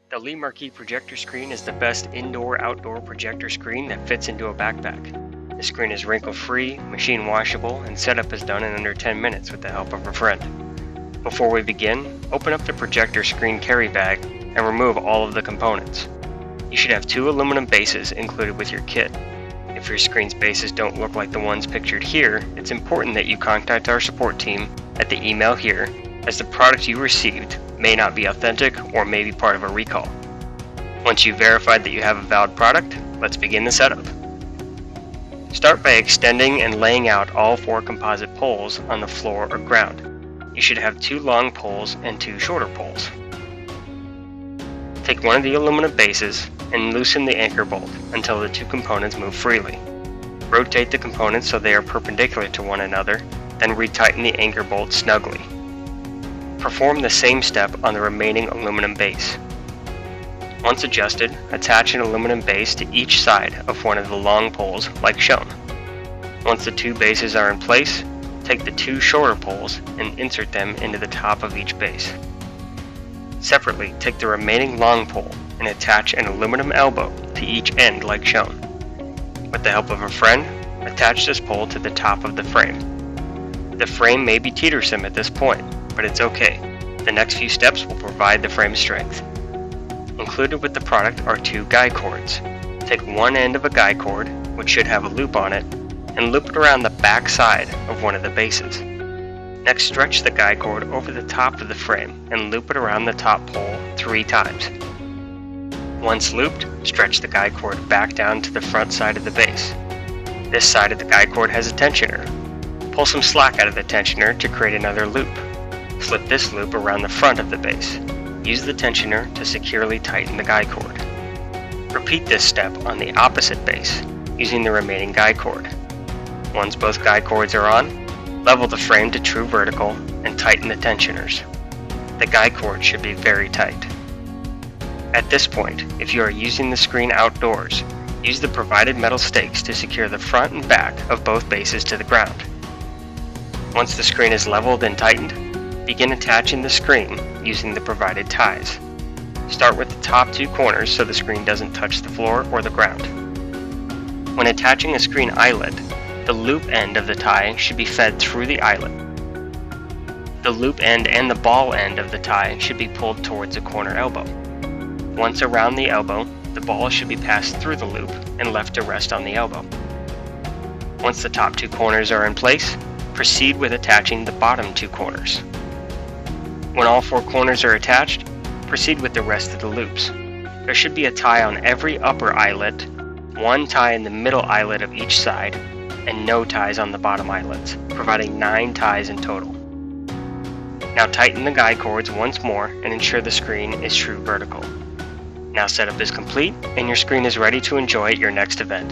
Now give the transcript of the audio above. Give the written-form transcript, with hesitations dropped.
The LisMarquee projector screen is the best indoor-outdoor projector screen that fits into a backpack. The screen is wrinkle-free, machine washable, and setup is done in under 10 minutes with the help of a friend. Before we begin, open up the projector screen carry bag and remove all of the components. You should have 2 aluminum bases included with your kit. If your screen's bases don't look like the ones pictured here, it's important that you contact our support team at the email here, as the product you received may not be authentic or may be part of a recall. Once you've verified that you have a valid product, let's begin the setup. Start by extending and laying out all 4 composite poles on the floor or ground. You should have 2 long poles and 2 shorter poles. Take one of the aluminum bases and loosen the anchor bolt until the 2 components move freely. Rotate the components so they are perpendicular to one another, then retighten the anchor bolt snugly. Perform the same step on the remaining aluminum base. Once adjusted, attach an aluminum base to each side of one of the long poles like shown. Once the 2 bases are in place, take the 2 shorter poles and insert them into the top of each base. Separately, take the remaining long pole and attach an aluminum elbow to each end like shown. With the help of a friend, attach this pole to the top of the frame. The frame may be teetersome at this point, but it's okay. The next few steps will provide the frame strength. Included with the product are 2 guy cords. Take one end of a guy cord, which should have a loop on it, and loop it around the back side of one of the bases. Next, stretch the guy cord over the top of the frame and loop it around the top pole 3 times. Once looped, stretch the guy cord back down to the front side of the base. This side of the guy cord has a tensioner. Pull some slack out of the tensioner to create another loop. Slip this loop around the front of the base. Use the tensioner to securely tighten the guy cord. Repeat this step on the opposite base, using the remaining guy cord. Once both guy cords are on, level the frame to true vertical and tighten the tensioners. The guy cord should be very tight. At this point, if you are using the screen outdoors, use the provided metal stakes to secure the front and back of both bases to the ground. Once the screen is leveled and tightened, begin attaching the screen using the provided ties. Start with the top 2 corners so the screen doesn't touch the floor or the ground. When attaching a screen eyelet, the loop end of the tie should be fed through the eyelet. The loop end and the ball end of the tie should be pulled towards the corner elbow. Once around the elbow, the ball should be passed through the loop and left to rest on the elbow. Once the top 2 corners are in place, proceed with attaching the bottom 2 corners. When all 4 corners are attached, proceed with the rest of the loops. There should be a tie on every upper eyelet, 1 tie in the middle eyelet of each side, and no ties on the bottom eyelets, providing 9 ties in total. Now tighten the guy cords once more and ensure the screen is true vertical. Now setup is complete and your screen is ready to enjoy at your next event.